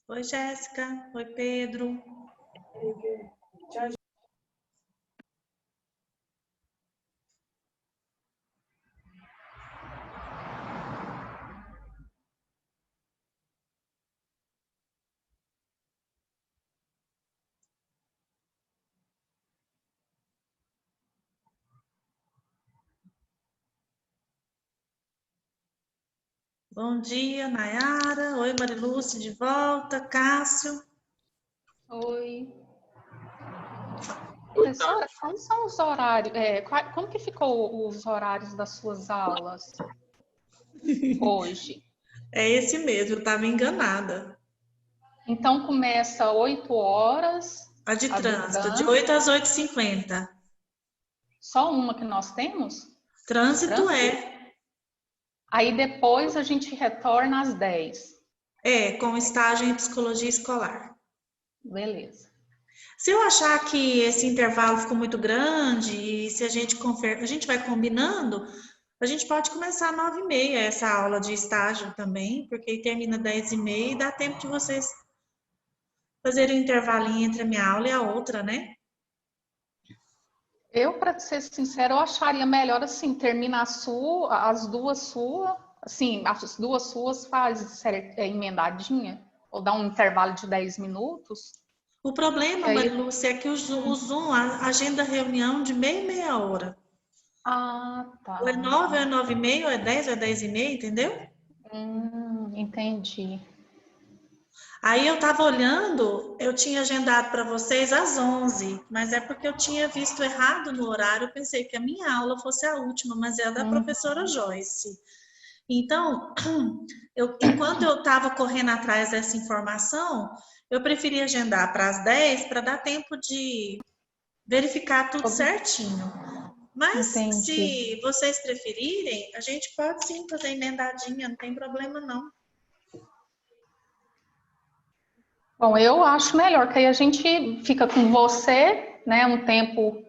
Oi, Jéssica. Oi, Pedro. Bom dia, Nayara. Oi, Marilúcia, de volta. Cássio. Oi. Oi, Professora, como são os horários? Como que ficou os horários das suas aulas hoje? É esse mesmo, eu estava enganada. Então começa 8 horas, A de a do trânsito, de trânsito, 8 às 8h50. só uma que nós temos? Trânsito Trânsito? é. Aí depois a gente retorna às 10. Com estágio em psicologia escolar. Beleza. Se eu achar que esse intervalo ficou muito grande e se a gente vai combinando, a gente pode começar às 9h30 essa aula de estágio também, porque aí termina às 10h30 e dá tempo de vocês fazerem um intervalinho entre a minha aula e a outra, né? Eu, para ser sincera, eu acharia melhor assim, terminar as duas suas, assim, as duas suas faz emendadinha, ou dar um intervalo de 10 minutos. O problema, Que aí Marilúcia, é que o Zoom agenda reunião de meia hora. tá. Ou é 9, ou é 9h30, ou é 10, ou é 10h30, entendeu? Entendi. Aí eu tava olhando, eu tinha agendado para vocês às 11, mas é porque eu tinha visto errado no horário, eu pensei que a minha aula fosse a última, mas é a da professora Joyce. Então, enquanto eu estava correndo atrás dessa informação, eu preferi agendar para as 10 para dar tempo de verificar tudo certinho. Mas Entendi. se vocês preferirem, a gente pode sim fazer emendadinha, não tem problema não. Bom, eu acho melhor, que aí a gente fica com você, né, um tempo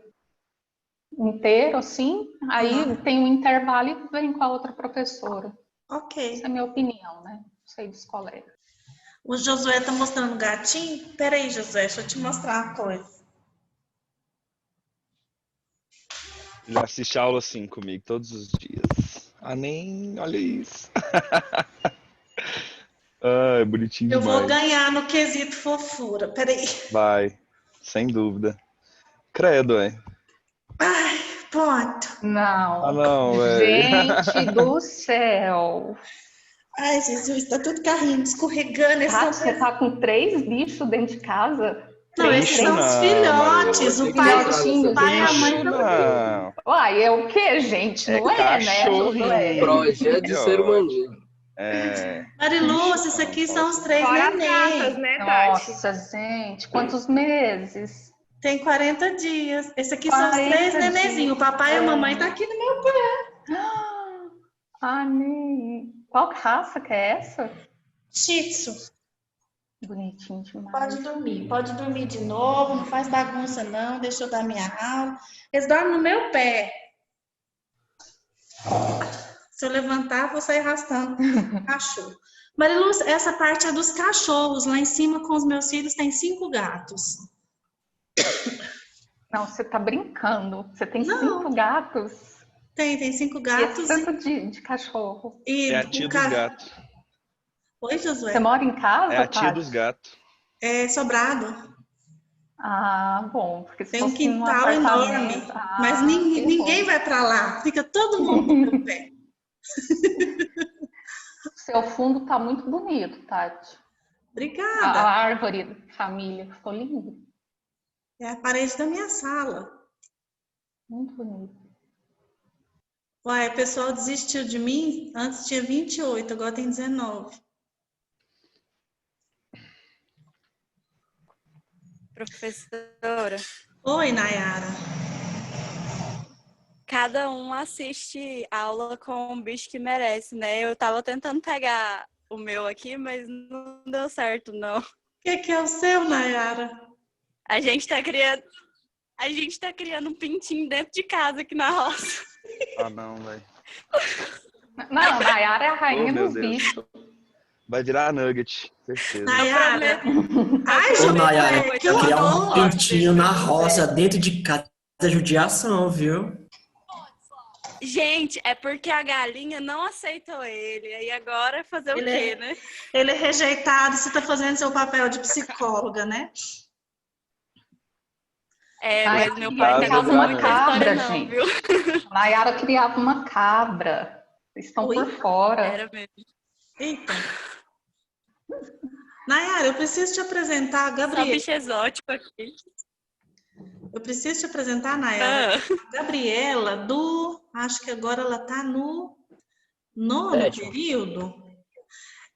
inteiro, assim, aí tem um intervalo e vem com a outra professora. Ok. Essa é a minha opinião, né? Não sei dos colegas. O Josué tá mostrando o gatinho? Peraí, Josué, deixa eu te mostrar uma coisa. Ele assiste a aula assim comigo todos os dias. Nem olha isso. É bonitinho Eu vou demais. ganhar no quesito fofura, peraí. Vai, sem dúvida. Credo, Ai, pronto. Não, não, velho. gente do céu. Ai, Jesus, tá tudo carrinho escorregando. Tati, você tá com 3 bichos dentro de casa? Não, esses Bicho são os não, filhotes. Marilúcia. O Que pai, Filhotinhos, e a mãe bicho estão. não. Uai, é o quê, gente? É Não é, né, Josué? cachorrinho. Projeto de ser humaninho. Marilúcia, Bicho esses não, aqui são os posso não. 3 Fora as gatas, neném. né, Tati? Nossa, gente, quantos meses? Tem 40 dias. Esse aqui são os 3 40 nenenzinhos. O dias. papai e a mamãe tá aqui no meu pé. Nem. Qual raça que é essa? Shih Tzu. Bonitinho demais. Pode dormir de novo, não faz bagunça não, deixa eu dar minha aula. Eles dormem no meu pé. Se eu levantar, vou sair arrastando o cachorro. Mariluz, essa parte é dos cachorros. Lá em cima, com os meus filhos, tem 5 gatos. Não, você tá brincando. Você tem Não. 5 gatos? Tem 5 E gatos. esse tanto de cachorro? E É a tia dos gatos. Oi, Josué? Você mora em casa, É a tia Tati? dos gatos. É sobrado. Ah, bom, porque se Tem um fosse num quintal enorme. apartamento... Mas que ninguém bom. vai para lá. Fica todo mundo no meu pé. Seu fundo tá muito bonito, Tati. Obrigada. A árvore da família ficou linda. É a parede da minha sala. Muito bonito. Uai, o pessoal desistiu de mim. Antes tinha 28, agora tem 19. Professora, Oi, Nayara. cada um assiste aula com um bicho que merece, né? Eu tava tentando pegar o meu aqui, mas não deu certo, não. O que é o seu, Nayara? A gente tá criando um pintinho dentro de casa aqui na roça. Não, velho. Não, Nayara é a rainha Oh, meu dos Deus. bichos. Vai virar nugget, certeza. Nayara. Ai, Ô, Nayara, Júlia, que criar um horror. pintinho na roça dentro de casa é judiação, viu? Gente, é porque a galinha não aceitou ele. Aí agora fazer o quê, né? Ele é rejeitado, você tá fazendo seu papel de psicóloga, né? Mas meu Nayara pai criava não uma muita história cabra, não, gente. viu? Nayara criava uma cabra. Vocês estão Oi? por fora. Era mesmo. Eita. Nayara, eu preciso te apresentar a Só Gabriela. bicho exótico aqui. Eu preciso te apresentar, Nayara, a Gabriela acho que agora ela tá no 9º período.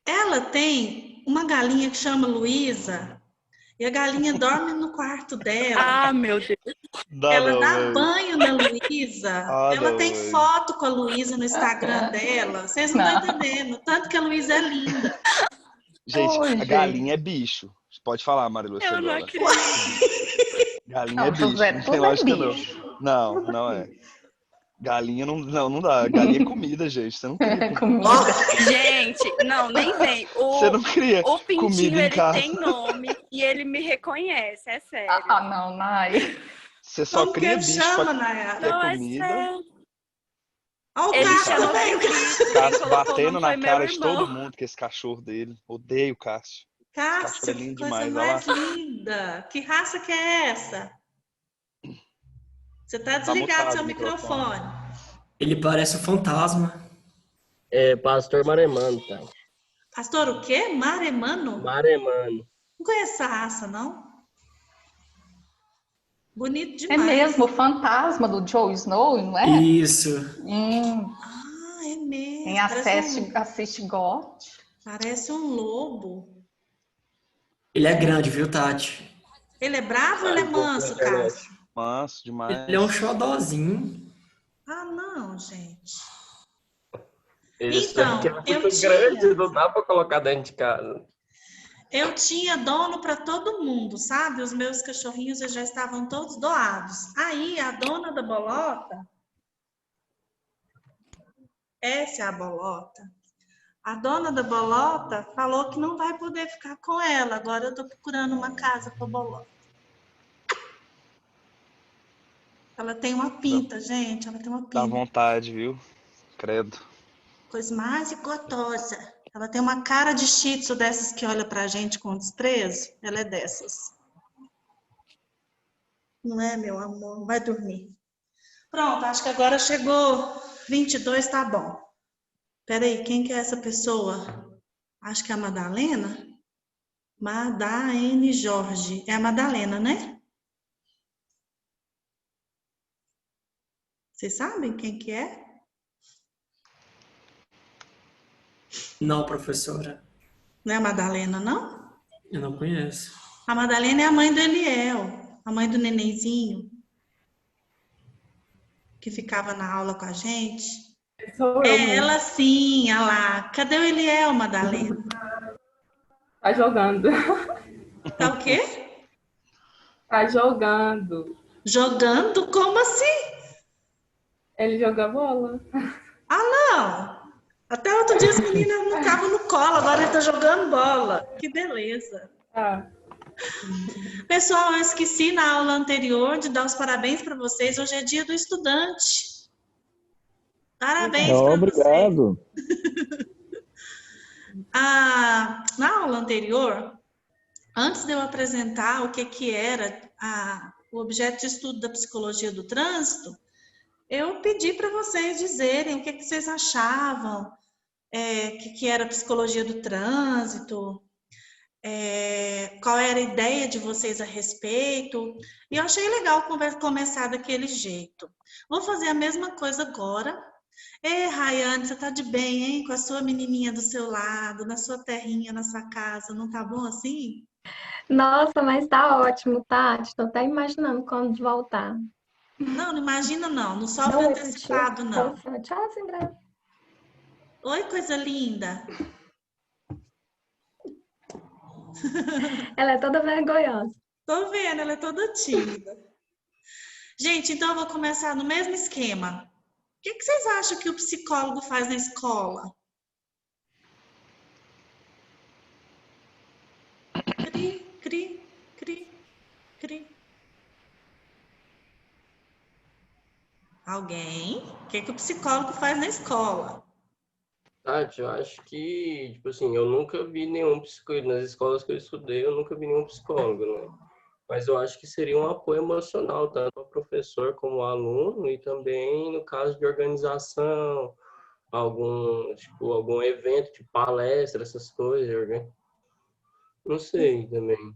Ela tem uma galinha que chama Luísa e a galinha dorme no quarto dela. Ah, meu Deus. Ela dá véi. banho na Luísa. Ela não, tem véi. foto com a Luísa no Instagram dela. Vocês não estão entendendo. Tanto que a Luísa é linda. Gente, Oi, a gente. galinha é bicho. Pode falar, Mariluce, Eu não agora. acredito. Galinha Não, é bicho. José, Não tudo tem é lógica, bicho. não. Não é. Galinha não dá. Galinha é comida, gente. Você não cria Comida. Gente, não, nem vem. Você não cria O pintinho, comida em ele casa. tem nome e ele me reconhece, é sério. Ah, não, Nai. Você só Como que cria ele bicho chama, pra Nayara? ter Não, é comida. sério. Olha o Ele Cássio chama também. Felipe, Cássio quem colocou o batendo nome na foi meu cara de irmão. todo mundo com esse cachorro dele. Odeio o Cássio. Cássio, Cachorro é que lindo coisa demais, olha lá. mais linda. Que raça que é essa? Você tá desligado mutado seu o microfone. microfone. Ele parece um fantasma. É pastor maremano, tá? Pastor, o quê? Maremano? Maremano. Não conheço essa raça, não. Bonito É demais. mesmo, o fantasma do Joe Snow, não é? Isso. Ah, é mesmo. Quem assiste goste. Parece um lobo. Ele é grande, viu, Tati? Ele é bravo ou ele é manso, Cássio? Manso demais. Ele é um xodózinho. Ah, não, gente. Esse Então, aqui é eu muito tinha- grande, não dá pra colocar dentro de casa. Eu tinha dono para todo mundo, sabe? Os meus cachorrinhos já estavam todos doados. Aí, a dona da bolota, essa é a bolota, a dona da bolota falou que não vai poder ficar com ela. Agora eu tô procurando uma casa para bolota. Ela tem uma pinta, gente. Ela tem uma Dá pinta. vontade, viu? Credo. Coisa mais gostosa. Ela tem uma cara de shih tzu dessas que olha pra gente com desprezo. Ela é dessas. Não é, meu amor? Vai dormir. Pronto, acho que agora chegou 22, tá bom. Peraí, quem que é essa pessoa? Acho que é a Madalena. Madalene Jorge. É a Madalena, né? Vocês sabem quem que é? Não, professora. Não é a Madalena, não? Eu não conheço. A Madalena é a mãe do Eliel, a mãe do nenenzinho, que ficava na aula com a gente. Sou eu É mesmo. ela sim, olha lá. Cadê o Eliel, Madalena? Tá jogando. Tá o quê? Tá jogando. Jogando? Como assim? Ele joga bola. Não! Até outro dia as meninas não estavam no colo, agora ele tá jogando bola. Que beleza. Ah, Pessoal, eu esqueci na aula anterior de dar os parabéns para vocês. Hoje é dia do estudante. Parabéns para vocês. Obrigado. Na aula anterior, antes de eu apresentar o que era o objeto de estudo da psicologia do trânsito, eu pedi para vocês dizerem o que vocês achavam, que era a psicologia do trânsito, qual era a ideia de vocês a respeito, e eu achei legal começar daquele jeito. Vou fazer a mesma coisa agora. Rayane, você tá de bem, hein? Com a sua menininha do seu lado, na sua terrinha, na sua casa, não tá bom assim? Nossa, mas tá ótimo, Tati. Tô até imaginando quando voltar. Não imagina não, não sofre Não, antecipado não. Tchau, Sandra. Oi, coisa linda. Ela é toda vergonhosa. Tô vendo, ela é toda tímida. Gente, então eu vou começar no mesmo esquema. O que vocês acham que o psicólogo faz na escola? Alguém? O que o psicólogo faz na escola? Tati, eu acho que, tipo assim, eu nunca vi nenhum psicólogo, nas escolas que eu estudei, eu nunca vi nenhum psicólogo, né? Mas eu acho que seria um apoio emocional, tanto ao professor como ao aluno, e também no caso de organização, algum evento, tipo palestra, essas coisas, né? Não sei também,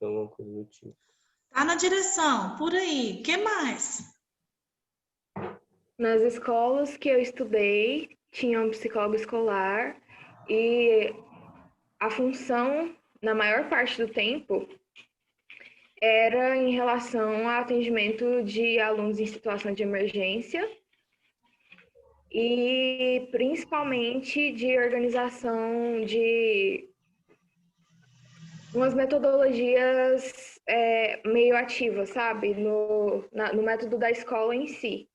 alguma coisa do tipo. Tá na direção, por aí. O que mais? Nas escolas que eu estudei, tinha um psicólogo escolar e a função, na maior parte do tempo, era em relação ao atendimento de alunos em situação de emergência e principalmente de organização de umas metodologias meio ativas, sabe? No método da escola em si.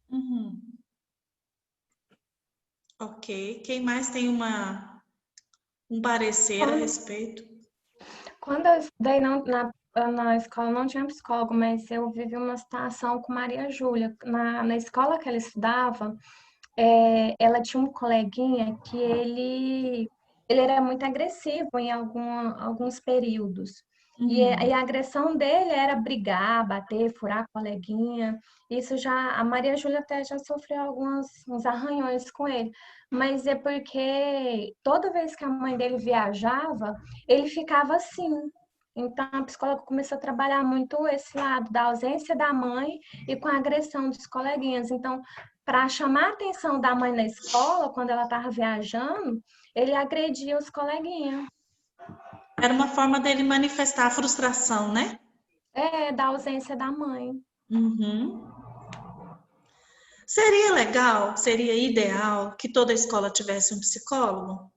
Uhum. Ok. Quem mais tem um parecer a respeito? Quando eu estudei na escola, não tinha psicólogo, mas eu vivi uma situação com Maria Júlia. Na escola que ela estudava, ela tinha um coleguinha que ele era muito agressivo em alguns períodos. E a agressão dele era brigar, bater, furar a coleguinha. Isso já, a Maria Júlia até já sofreu uns arranhões com ele. Mas é porque toda vez que a mãe dele viajava, ele ficava assim. Então, a psicóloga começou a trabalhar muito esse lado da ausência da mãe e com a agressão dos coleguinhas. Então, para chamar a atenção da mãe na escola, quando ela estava viajando, ele agredia os coleguinhas. Era uma forma dele manifestar a frustração, né? Da ausência da mãe. Uhum. Seria legal, seria ideal que toda escola tivesse um psicólogo?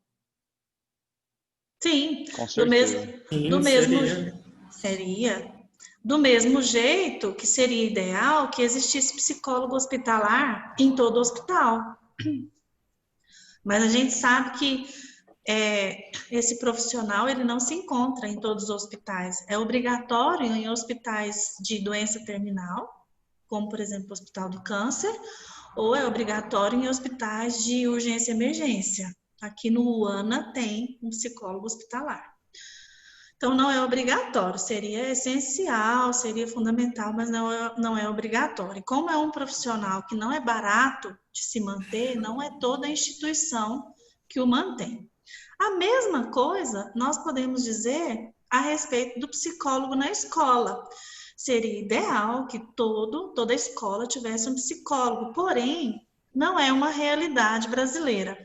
Sim, Com do mesmo, certeza. do Sim, mesmo seria. seria. Do mesmo jeito que seria ideal que existisse psicólogo hospitalar em todo hospital. Mas a gente sabe que esse profissional ele não se encontra em todos os hospitais. É obrigatório em hospitais de doença terminal, como por exemplo o Hospital do Câncer, ou é obrigatório em hospitais de urgência e emergência. Aqui no UANA tem um psicólogo hospitalar. Então, não é obrigatório, seria essencial, seria fundamental, mas não é obrigatório. E como é um profissional que não é barato de se manter, não é toda a instituição que o mantém. A mesma coisa nós podemos dizer a respeito do psicólogo na escola. Seria ideal que toda escola tivesse um psicólogo, porém, não é uma realidade brasileira.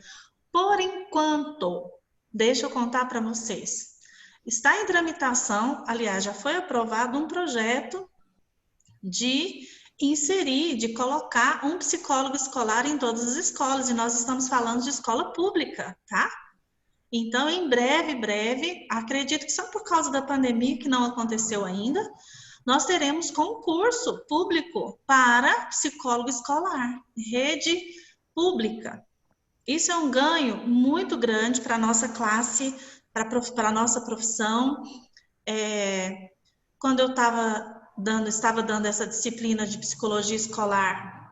Por enquanto, deixa eu contar para vocês. Está em tramitação, aliás, já foi aprovado um projeto de inserir, de colocar um psicólogo escolar em todas as escolas, e nós estamos falando de escola pública, tá? Então, em breve, acredito que só por causa da pandemia, que não aconteceu ainda, nós teremos concurso público para psicólogo escolar, rede pública. Isso é um ganho muito grande para a nossa classe, para a nossa profissão. Quando eu estava dando essa disciplina de psicologia escolar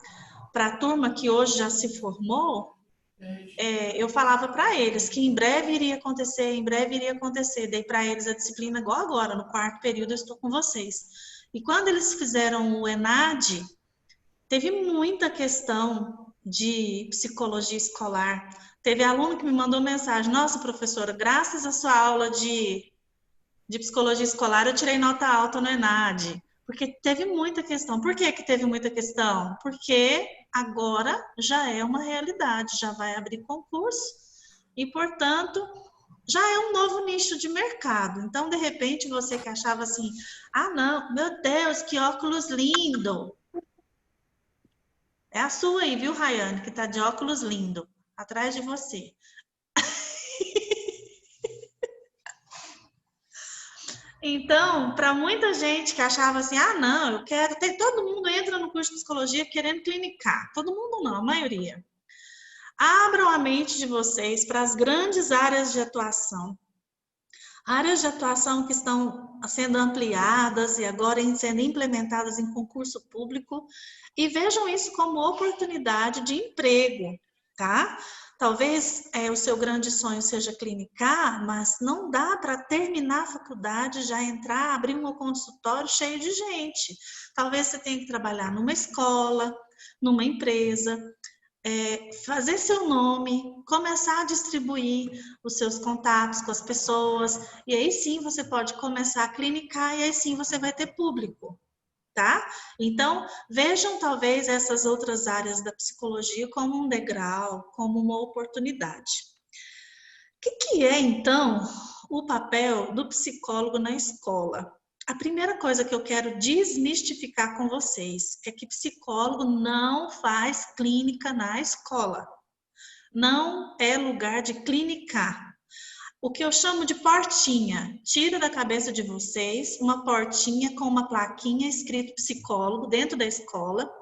para a turma que hoje já se formou, eu falava para eles que em breve iria acontecer. Dei para eles a disciplina igual agora, no quarto período eu estou com vocês. E quando eles fizeram o ENAD, teve muita questão de psicologia escolar. Teve aluno que me mandou mensagem: nossa, professora, graças à sua aula de psicologia escolar, eu tirei nota alta no ENAD. Porque teve muita questão. Por que teve muita questão? Porque agora já é uma realidade, já vai abrir concurso e, portanto, já é um novo nicho de mercado. Então, de repente, você que achava assim, ah, não, meu Deus, que óculos lindo. É a sua aí, viu, Rayane, que tá de óculos lindo, atrás de você. Então, para muita gente que achava assim, ah, não, eu quero ter, todo mundo entra no curso de psicologia querendo clinicar. Todo mundo não, a maioria. Abram a mente de vocês para as grandes áreas de atuação. Áreas de atuação que estão sendo ampliadas e agora sendo implementadas em concurso público, e vejam isso como oportunidade de emprego, tá? Talvez o seu grande sonho seja clinicar, mas não dá para terminar a faculdade, já entrar, abrir um consultório cheio de gente. Talvez você tenha que trabalhar numa escola, numa empresa, fazer seu nome, começar a distribuir os seus contatos com as pessoas, e aí sim você pode começar a clinicar, e aí sim você vai ter público, tá? Então, vejam talvez essas outras áreas da psicologia como um degrau, como uma oportunidade. O que é, então, o papel do psicólogo na escola? A primeira coisa que eu quero desmistificar com vocês é que psicólogo não faz clínica na escola. Não é lugar de clinicar. O que eu chamo de portinha, tira da cabeça de vocês uma portinha com uma plaquinha escrito psicólogo dentro da escola,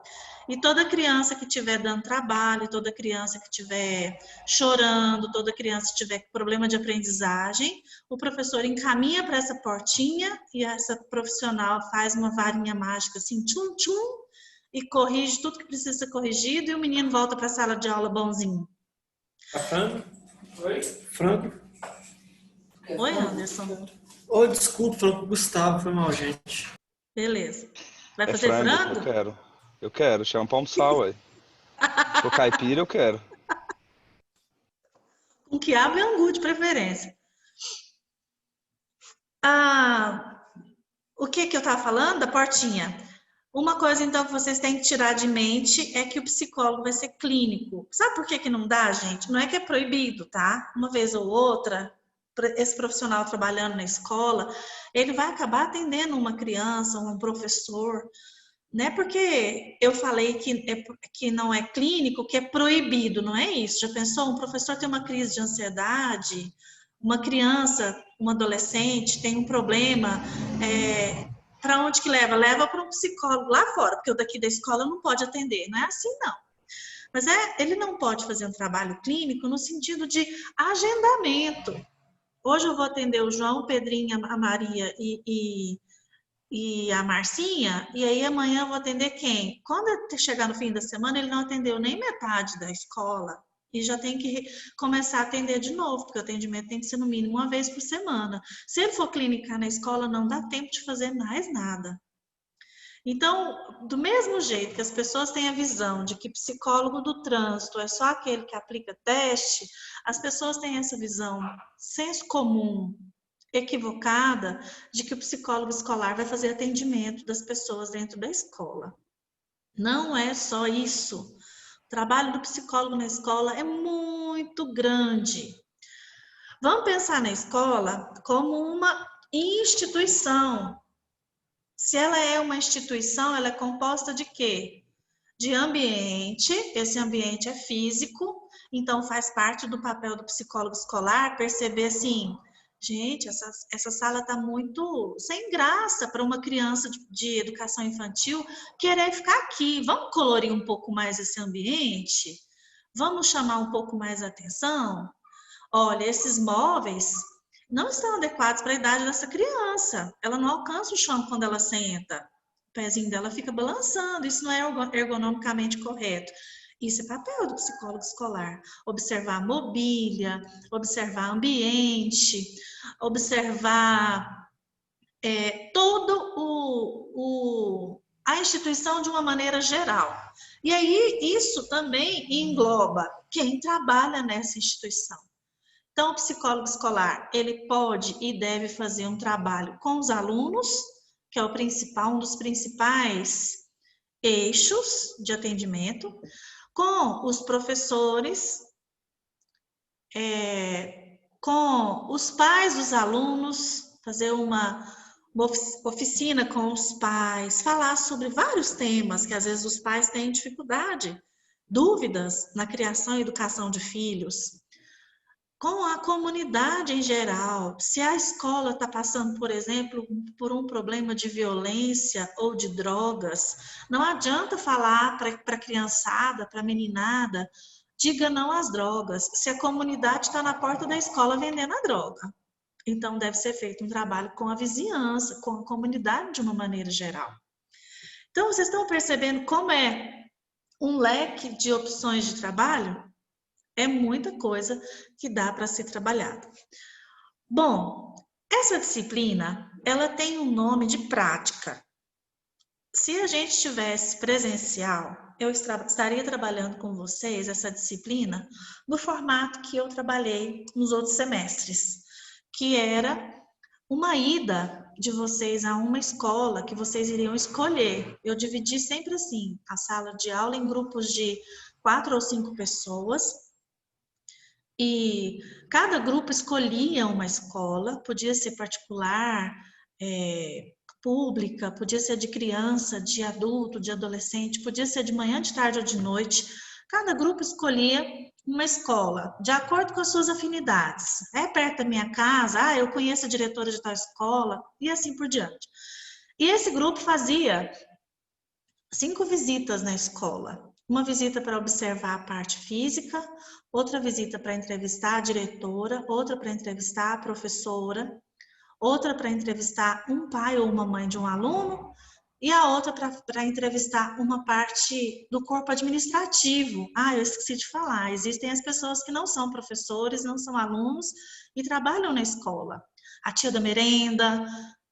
e toda criança que estiver dando trabalho, toda criança que estiver chorando, toda criança que tiver problema de aprendizagem, o professor encaminha para essa portinha e essa profissional faz uma varinha mágica assim, tchum, tchum, e corrige tudo que precisa ser corrigido, e o menino volta para a sala de aula bonzinho. Franco? Oi? Franco? Oi, Anderson. Oi, desculpa, Franco Gustavo, foi mal, gente. Beleza. Vai fazer frango? Eu quero, chama pra almoçar, ué. O caipira eu quero. Com quiabo e angu de preferência. O que eu estava falando? Da portinha. Uma coisa, então, que vocês têm que tirar de mente é que o psicólogo vai ser clínico. Sabe por que não dá, gente? Não é que é proibido, tá? Uma vez ou outra, esse profissional trabalhando na escola, ele vai acabar atendendo uma criança, um professor, né? Porque eu falei que não é clínico, que é proibido, não é isso? Já pensou? Um professor tem uma crise de ansiedade, uma criança, um adolescente tem um problema, para onde que leva? Leva para um psicólogo lá fora, porque o daqui da escola não pode atender, não é assim não. Mas ele não pode fazer um trabalho clínico no sentido de agendamento. Hoje eu vou atender o João, o Pedrinho, a Maria e a Marcinha, e aí amanhã eu vou atender quem? Quando chegar no fim da semana, ele não atendeu nem metade da escola, e já tem que começar a atender de novo, porque o atendimento tem que ser no mínimo uma vez por semana. Se ele for clinicar na escola, não dá tempo de fazer mais nada. Então, do mesmo jeito que as pessoas têm a visão de que psicólogo do trânsito é só aquele que aplica teste, as pessoas têm essa visão, senso comum, equivocada, de que o psicólogo escolar vai fazer atendimento das pessoas dentro da escola. Não é só isso. O trabalho do psicólogo na escola é muito grande. Vamos pensar na escola como uma instituição. Se ela é uma instituição, ela é composta de quê? De ambiente, esse ambiente é físico, então faz parte do papel do psicólogo escolar perceber assim, gente, essa sala está muito sem graça para uma criança de educação infantil querer ficar aqui. Vamos colorir um pouco mais esse ambiente? Vamos chamar um pouco mais a atenção? Olha, esses móveis não estão adequados para a idade dessa criança. Ela não alcança o chão quando ela senta. O pezinho dela fica balançando. Isso não é ergonomicamente correto. Isso é papel do psicólogo escolar. Observar a mobília, observar o ambiente, observar a instituição de uma maneira geral. E aí, isso também engloba quem trabalha nessa instituição. Então, o psicólogo escolar, ele pode e deve fazer um trabalho com os alunos, que é um dos principais eixos de atendimento, com os professores, com os pais dos alunos, fazer uma oficina com os pais, falar sobre vários temas que às vezes os pais têm dificuldade, dúvidas na criação e educação de filhos. Com a comunidade em geral, se a escola está passando, por exemplo, por um problema de violência ou de drogas, não adianta falar para a criançada, para a meninada, diga não às drogas, se a comunidade está na porta da escola vendendo a droga. Então, deve ser feito um trabalho com a vizinhança, com a comunidade de uma maneira geral. Então, vocês estão percebendo como é um leque de opções de trabalho? É muita coisa que dá para ser trabalhada. Bom, essa disciplina, ela tem um nome de prática. Se a gente tivesse presencial, eu estaria trabalhando com vocês essa disciplina no formato que eu trabalhei nos outros semestres, que era uma ida de vocês a uma escola que vocês iriam escolher. Eu dividi sempre assim, a sala de aula em grupos de 4 ou 5 pessoas, e cada grupo escolhia uma escola, podia ser particular, pública, podia ser de criança, de adulto, de adolescente, podia ser de manhã, de tarde ou de noite. Cada grupo escolhia uma escola, de acordo com as suas afinidades. É perto da minha casa, eu conheço a diretora de tal escola, e assim por diante. E esse grupo fazia 5 visitas na escola. Uma visita para observar a parte física, outra visita para entrevistar a diretora, outra para entrevistar a professora, outra para entrevistar um pai ou uma mãe de um aluno, e a outra para entrevistar uma parte do corpo administrativo. Eu esqueci de falar, existem as pessoas que não são professores, não são alunos e trabalham na escola. A tia da merenda,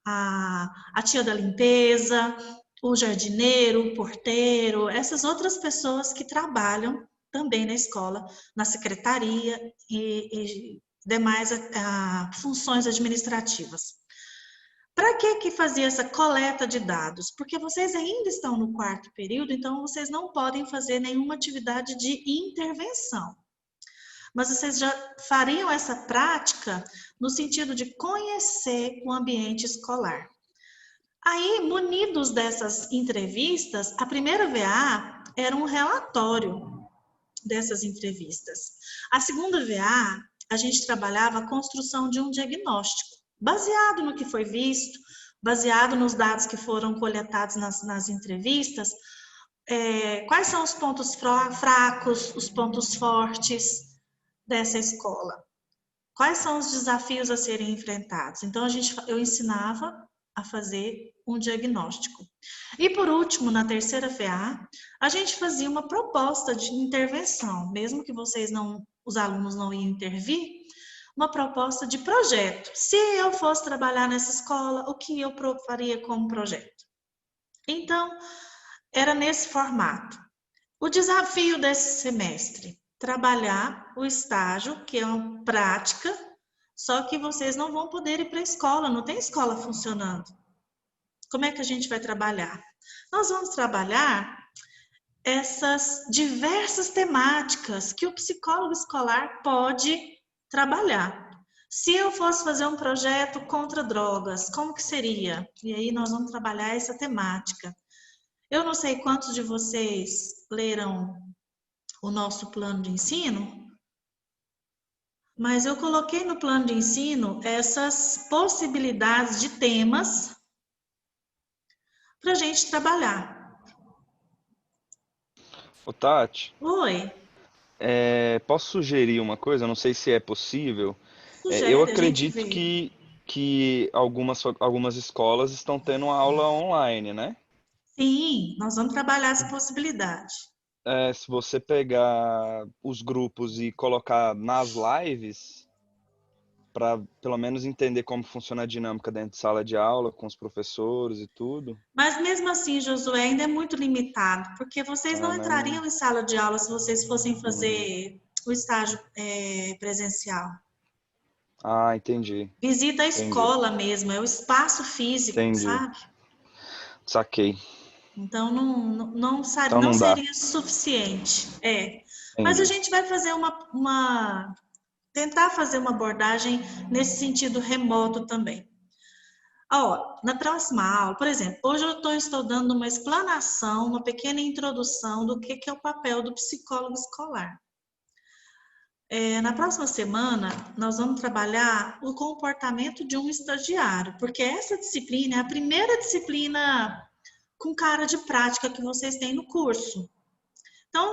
a tia da limpeza, o jardineiro, o porteiro, essas outras pessoas que trabalham também na escola, na secretaria e demais funções administrativas. Para que fazia essa coleta de dados? Porque vocês ainda estão no 4º período, então vocês não podem fazer nenhuma atividade de intervenção. Mas vocês já fariam essa prática no sentido de conhecer o ambiente escolar. Aí, munidos dessas entrevistas, a primeira VA era um relatório dessas entrevistas. A segunda VA, a gente trabalhava a construção de um diagnóstico, baseado no que foi visto, baseado nos dados que foram coletados nas entrevistas, quais são os pontos fracos, os pontos fortes dessa escola, quais são os desafios a serem enfrentados. Então, eu ensinava a fazer um diagnóstico. E por último, na terceira VA, a gente fazia uma proposta de intervenção, mesmo que os alunos não iam intervir, uma proposta de projeto. Se eu fosse trabalhar nessa escola, o que eu faria como projeto? Então, era nesse formato. O desafio desse semestre, trabalhar o estágio, que é uma prática, só que vocês não vão poder ir para a escola, não tem escola funcionando. Como é que a gente vai trabalhar? Nós vamos trabalhar essas diversas temáticas que o psicólogo escolar pode trabalhar. Se eu fosse fazer um projeto contra drogas, como que seria? E aí nós vamos trabalhar essa temática. Eu não sei quantos de vocês leram o nosso plano de ensino, mas eu coloquei no plano de ensino essas possibilidades de temas para a gente trabalhar. Ô, Tati. Oi. Posso sugerir uma coisa? Não sei se é possível. Sugere, eu acredito que algumas escolas estão tendo uma aula online, né? Sim, nós vamos trabalhar essa possibilidade. Se você pegar os grupos e colocar nas lives, para pelo menos entender como funciona a dinâmica dentro de sala de aula, com os professores e tudo. Mas mesmo assim, Josué, ainda é muito limitado, porque vocês não entrariam em sala de aula se vocês fossem fazer o estágio presencial. Entendi. Visita a escola mesmo, é o espaço físico, sabe? Saquei. Então, não seria suficiente. Mas a gente vai fazer tentar fazer uma abordagem nesse sentido remoto também. Na próxima aula, por exemplo, hoje eu estou estudando uma explanação, uma pequena introdução do que é o papel do psicólogo escolar. Na próxima semana, nós vamos trabalhar o comportamento de um estagiário, porque essa disciplina é a primeira disciplina com cara de prática que vocês têm no curso. Então,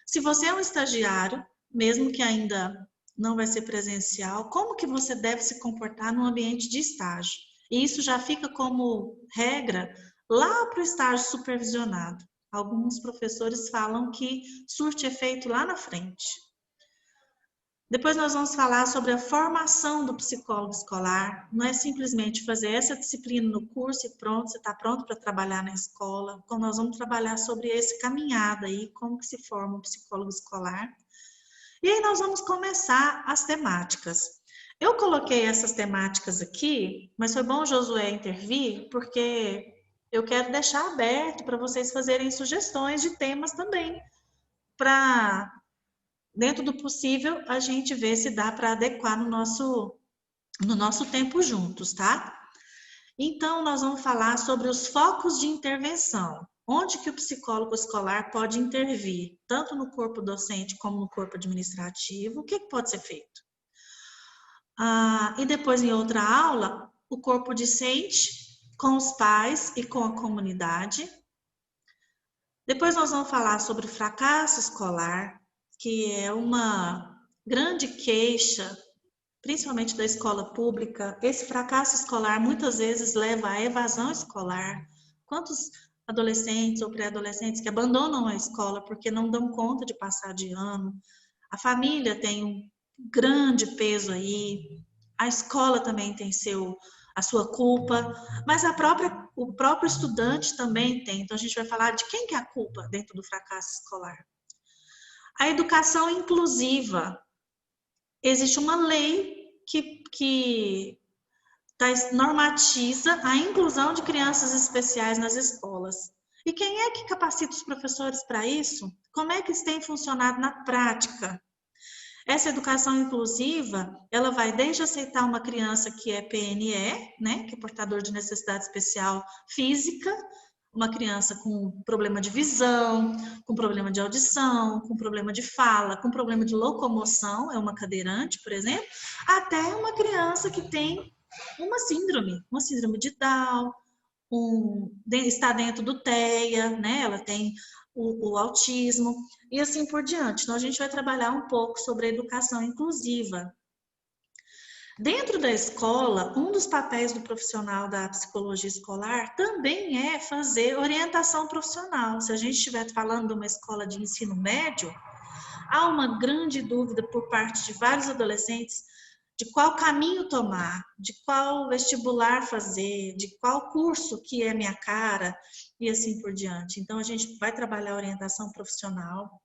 se você é um estagiário, mesmo que ainda não vai ser presencial, como que você deve se comportar no ambiente de estágio. E isso já fica como regra lá para o estágio supervisionado. Alguns professores falam que surte efeito lá na frente. Depois nós vamos falar sobre a formação do psicólogo escolar. Não é simplesmente fazer essa disciplina no curso e pronto, você está pronto para trabalhar na escola. Então nós vamos trabalhar sobre esse caminhada aí, como que se forma um psicólogo escolar. E aí nós vamos começar as temáticas. Eu coloquei essas temáticas aqui, mas foi bom o Josué intervir, porque eu quero deixar aberto para vocês fazerem sugestões de temas também, para, dentro do possível, a gente ver se dá para adequar no nosso tempo juntos, tá? Então, nós vamos falar sobre os focos de intervenção. Onde que o psicólogo escolar pode intervir, tanto no corpo docente como no corpo administrativo, o que pode ser feito? E depois, em outra aula, o corpo discente, com os pais e com a comunidade. Depois nós vamos falar sobre o fracasso escolar, que é uma grande queixa, principalmente da escola pública. Esse fracasso escolar muitas vezes leva à evasão escolar. Quantos adolescentes ou pré-adolescentes que abandonam a escola porque não dão conta de passar de ano? A família tem um grande peso aí, a escola também tem a sua culpa, mas o próprio estudante também tem. Então a gente vai falar de quem que é a culpa dentro do fracasso escolar. A educação inclusiva. Existe uma lei que normatiza a inclusão de crianças especiais nas escolas. E quem é que capacita os professores para isso? Como é que isso tem funcionado na prática? Essa educação inclusiva, ela vai desde aceitar uma criança que é PNE, né, que é portador de necessidade especial física, uma criança com problema de visão, com problema de audição, com problema de fala, com problema de locomoção, é uma cadeirante, por exemplo, até uma criança que tem uma síndrome de Down, está dentro do TEA, né? Ela tem o autismo e assim por diante. Então, a gente vai trabalhar um pouco sobre a educação inclusiva. Dentro da escola, um dos papéis do profissional da psicologia escolar também é fazer orientação profissional. Se a gente estiver falando de uma escola de ensino médio, há uma grande dúvida por parte de vários adolescentes de qual caminho tomar, de qual vestibular fazer, de qual curso que é minha cara e assim por diante. Então, a gente vai trabalhar orientação profissional.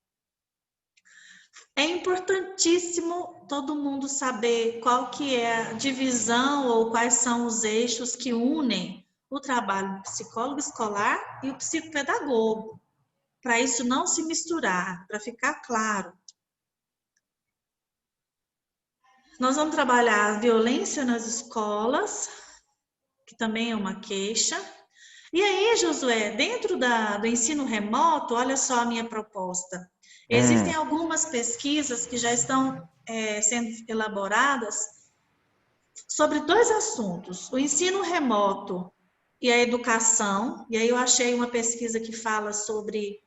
É importantíssimo todo mundo saber qual que é a divisão ou quais são os eixos que unem o trabalho do psicólogo escolar e o psicopedagogo, para isso não se misturar, para ficar claro. Nós vamos trabalhar a violência nas escolas, que também é uma queixa. E aí, Josué, dentro do ensino remoto, olha só a minha proposta. Existem algumas pesquisas que já estão sendo elaboradas sobre dois assuntos, o ensino remoto e a educação. E aí eu achei uma pesquisa que fala sobre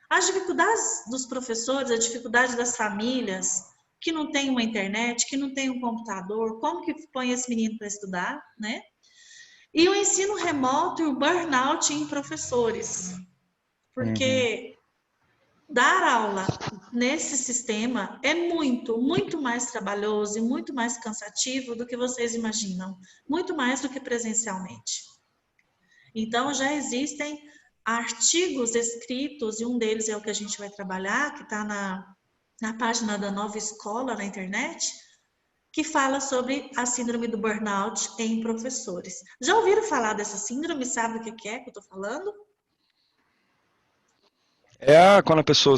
as dificuldades dos professores, a dificuldade das famílias, que não tem uma internet, que não tem um computador, como que põe esse menino para estudar, né? E o ensino remoto e o burnout em professores. Porque dar aula nesse sistema é muito, muito mais trabalhoso e muito mais cansativo do que vocês imaginam. Muito mais do que presencialmente. Então, já existem artigos escritos, e um deles é o que a gente vai trabalhar, que está na página da Nova Escola, na internet, que fala sobre a síndrome do burnout em professores. Já ouviram falar dessa síndrome? Sabe o que é que eu estou falando? Quando a pessoa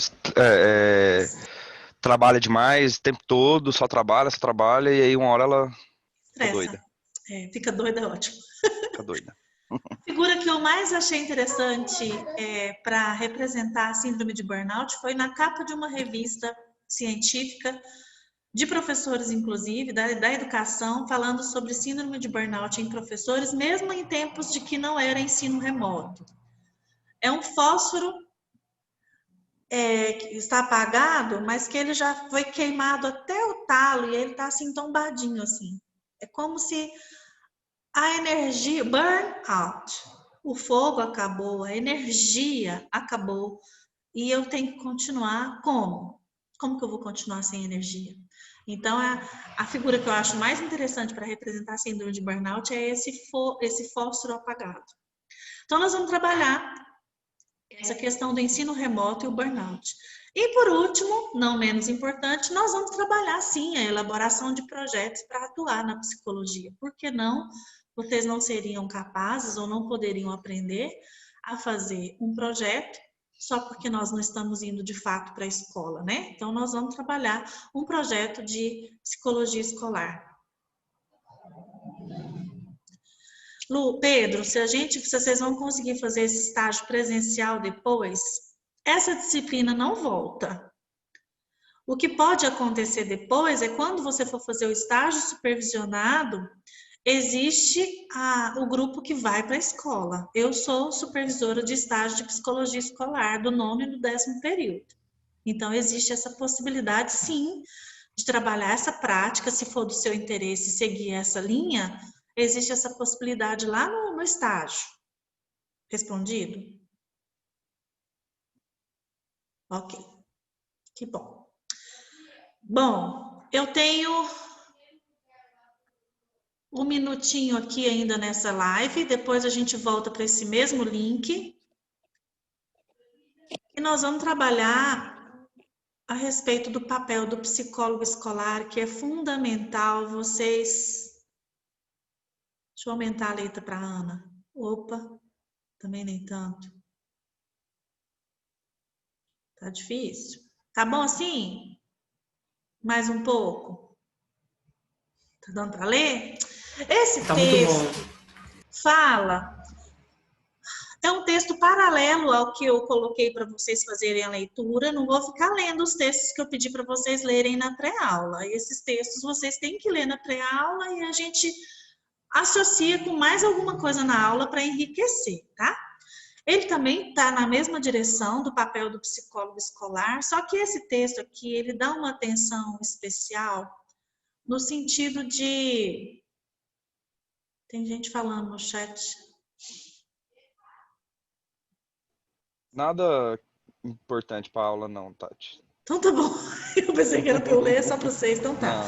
trabalha demais o tempo todo, só trabalha, e aí uma hora ela fica doida. Fica doida, é ótimo. Fica doida. A figura que eu mais achei interessante para representar a síndrome de burnout foi na capa de uma revista científica, de professores, inclusive, da educação, falando sobre síndrome de burnout em professores, mesmo em tempos de que não era ensino remoto. É um fósforo que está apagado, mas que ele já foi queimado até o talo e ele está assim tombadinho assim. É como se a energia, burn out, o fogo acabou, a energia acabou e eu tenho que continuar como? Como que eu vou continuar sem energia? Então, a figura que eu acho mais interessante para representar a síndrome de burnout é esse fósforo apagado. Então, nós vamos trabalhar essa questão do ensino remoto e o burnout. E, por último, não menos importante, nós vamos trabalhar, sim, a elaboração de projetos para atuar na psicologia. Por que não? Vocês não seriam capazes ou não poderiam aprender a fazer um projeto só porque nós não estamos indo de fato para a escola, né? Então, nós vamos trabalhar um projeto de psicologia escolar. Lu, Pedro, se vocês vão conseguir fazer esse estágio presencial depois, essa disciplina não volta. O que pode acontecer depois é quando você for fazer o estágio supervisionado, existe o grupo que vai para a escola. Eu sou supervisora de estágio de psicologia escolar do nono e do 10º período. Então, existe essa possibilidade, sim, de trabalhar essa prática, se for do seu interesse seguir essa linha, existe essa possibilidade lá no estágio. Respondido? Ok. Que bom. Bom, eu tenho um minutinho aqui ainda nessa live, depois a gente volta para esse mesmo link. E nós vamos trabalhar a respeito do papel do psicólogo escolar, que é fundamental vocês... Deixa eu aumentar a letra para a Ana. Opa, também nem tanto. Tá difícil. Tá bom assim? Mais um pouco? Tá dando para ler? Esse texto fala... É um texto paralelo ao que eu coloquei para vocês fazerem a leitura. Não vou ficar lendo os textos que eu pedi para vocês lerem na pré-aula. Esses textos vocês têm que ler na pré-aula e a gente associa com mais alguma coisa na aula para enriquecer, tá? Ele também está na mesma direção do papel do psicólogo escolar, só que esse texto aqui, ele dá uma atenção especial no sentido de... Tem gente falando no chat... Nada importante para a aula não, Tati. Então tá bom. Eu pensei que era para eu ler só para vocês, então tá.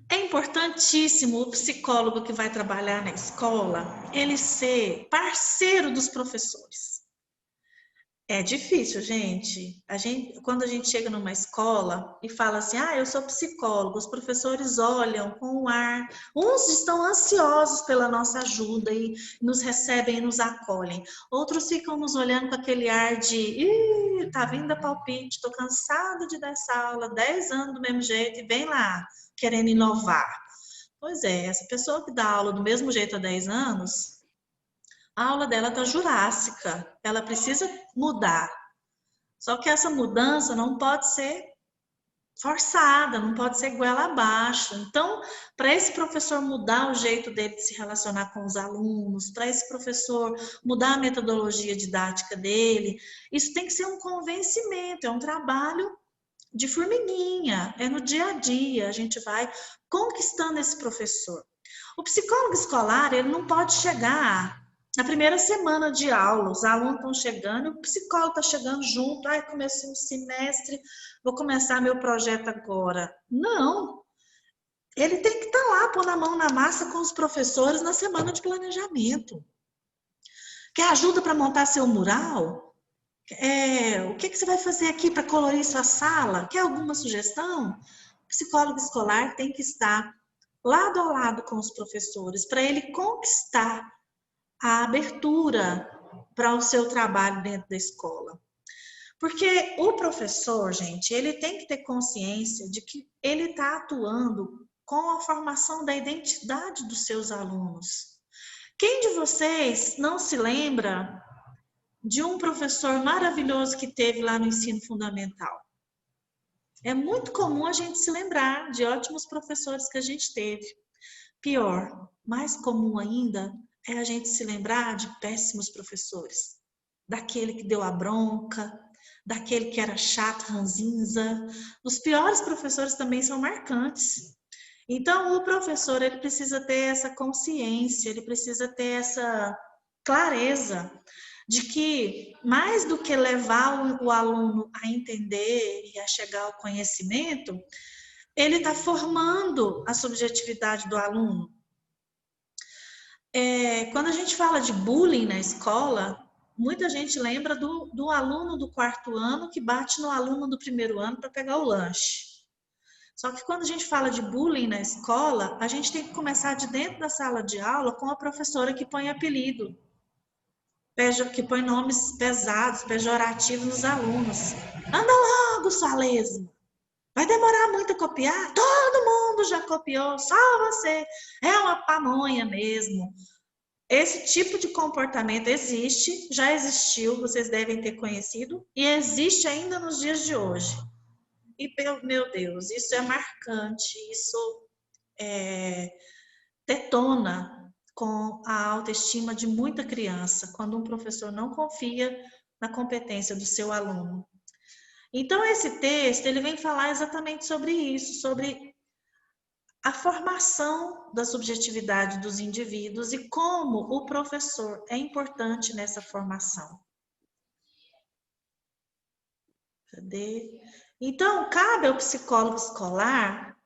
É importantíssimo o psicólogo que vai trabalhar na escola, ele ser parceiro dos professores. É difícil, gente. Quando a gente chega numa escola e fala assim, eu sou psicólogo, os professores olham com um ar, uns estão ansiosos pela nossa ajuda e nos recebem e nos acolhem. Outros ficam nos olhando com aquele ar de, tá vindo a palpite, tô cansado de dar essa aula, 10 anos do mesmo jeito e vem lá, querendo inovar. Pois é, essa pessoa que dá aula do mesmo jeito há 10 anos... A aula dela está jurássica, ela precisa mudar. Só que essa mudança não pode ser forçada, não pode ser goela abaixo. Então, para esse professor mudar o jeito dele de se relacionar com os alunos, para esse professor mudar a metodologia didática dele, isso tem que ser um convencimento, é um trabalho de formiguinha, é no dia a dia, a gente vai conquistando esse professor. O psicólogo escolar, ele não pode chegar... Na primeira semana de aula, os alunos estão chegando, o psicólogo está chegando junto, comecei um semestre, vou começar meu projeto agora. Não, ele tem que estar lá, pôr a mão na massa com os professores na semana de planejamento. Quer ajuda para montar seu mural? O que você vai fazer aqui para colorir sua sala? Quer alguma sugestão? O psicólogo escolar tem que estar lado a lado com os professores, para ele conquistar a abertura para o seu trabalho dentro da escola. Porque o professor, gente, ele tem que ter consciência de que ele está atuando com a formação da identidade dos seus alunos. Quem de vocês não se lembra de um professor maravilhoso que teve lá no ensino fundamental? É muito comum a gente se lembrar de ótimos professores que a gente teve. Pior, mais comum ainda, é a gente se lembrar de péssimos professores. daquele que deu a bronca, daquele que era chato, ranzinza. Os piores professores também são marcantes. Então, o professor, ele precisa ter essa consciência, ele precisa ter essa clareza de que, mais do que levar o aluno a entender e a chegar ao conhecimento, ele está formando a subjetividade do aluno. Quando a gente fala de bullying na escola, muita gente lembra do aluno do 4º ano que bate no aluno do 1º ano para pegar o lanche. Só que quando a gente fala de bullying na escola, a gente tem que começar de dentro da sala de aula com a professora que põe apelido, que põe nomes pesados, pejorativos nos alunos. Anda logo, sua lesma! Vai demorar muito a copiar? Todo mundo já copiou, só você. É uma pamonha mesmo. Esse tipo de comportamento existe, já existiu, vocês devem ter conhecido, e existe ainda nos dias de hoje. E, meu Deus, isso é marcante, isso detona com a autoestima de muita criança, quando um professor não confia na competência do seu aluno. Então, esse texto, ele vem falar exatamente sobre isso, sobre a formação da subjetividade dos indivíduos e como o professor é importante nessa formação. Cadê? Então, cabe ao psicólogo escolar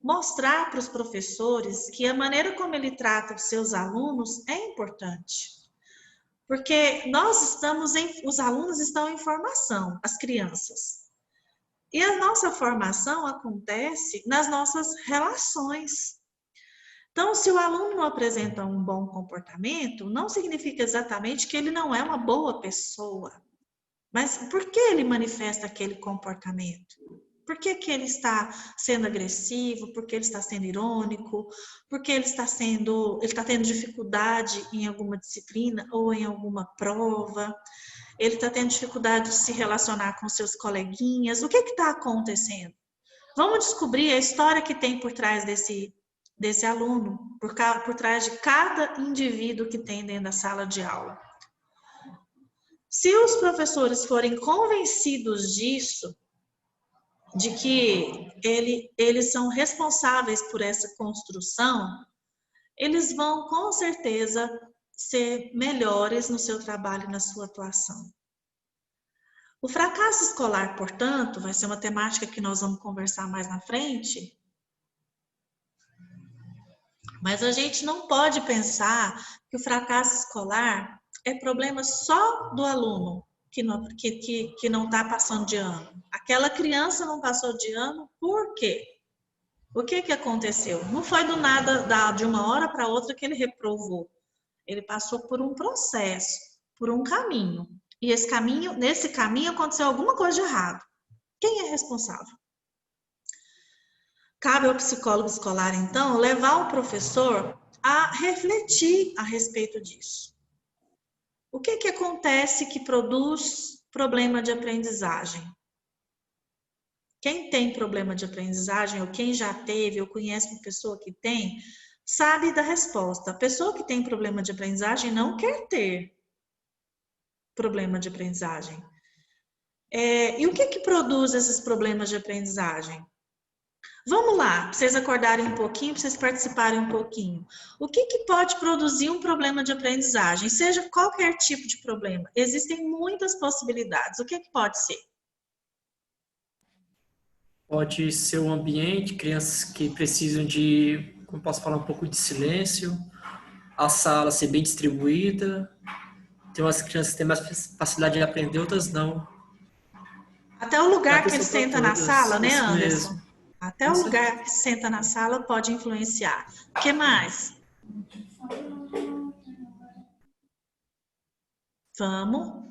mostrar para os professores que a maneira como ele trata os seus alunos é importante. Porque os alunos estão em formação, as crianças. E a nossa formação acontece nas nossas relações. Então, se o aluno não apresenta um bom comportamento, não significa exatamente que ele não é uma boa pessoa. Mas por que ele manifesta aquele comportamento? Por que ele está sendo agressivo? Por que ele está sendo irônico? Por que ele está tendo dificuldade em alguma disciplina ou em alguma prova? Ele está tendo dificuldade de se relacionar com seus coleguinhas? O que está acontecendo? Vamos descobrir a história que tem por trás desse aluno, por trás de cada indivíduo que tem dentro da sala de aula. Se os professores forem convencidos disso, de que eles são responsáveis por essa construção, eles vão, com certeza, ser melhores no seu trabalho e na sua atuação. O fracasso escolar, portanto, vai ser uma temática que nós vamos conversar mais na frente, mas a gente não pode pensar que o fracasso escolar é problema só do aluno que não está passando de ano. Aquela criança não passou de ano, por quê? O que aconteceu? Não foi do nada, de uma hora para outra que ele reprovou. Ele passou por um processo, por um caminho. E nesse caminho aconteceu alguma coisa de errado. Quem é responsável? Cabe ao psicólogo escolar, então, levar o professor a refletir a respeito disso. O que acontece que produz problema de aprendizagem? Quem tem problema de aprendizagem, ou quem já teve, ou conhece uma pessoa que tem, sabe da resposta. A pessoa que tem problema de aprendizagem não quer ter problema de aprendizagem. E o que produz esses problemas de aprendizagem? Vamos lá, para vocês acordarem um pouquinho, para vocês participarem um pouquinho. O que pode produzir um problema de aprendizagem? Seja qualquer tipo de problema. Existem muitas possibilidades. O que pode ser? Pode ser o ambiente, crianças que precisam de, como posso falar, um pouco de silêncio, a sala ser bem distribuída. Tem umas crianças que têm mais facilidade de aprender, outras não. Até o lugar que ele senta na sala, né, Anderson? Mesmo. Até o lugar que senta na sala pode influenciar. O que mais? Vamos.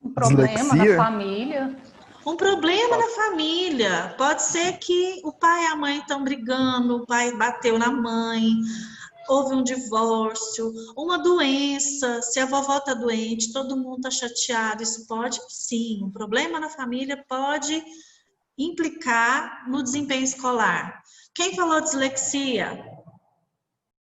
Um problema Dislexia? na família. Um problema na família. Pode ser que o pai e a mãe estão brigando, o pai bateu na mãe, houve um divórcio, uma doença, se a vovó está doente, todo mundo está chateado. Isso pode, sim, um problema na família pode implicar no desempenho escolar. Quem falou dislexia?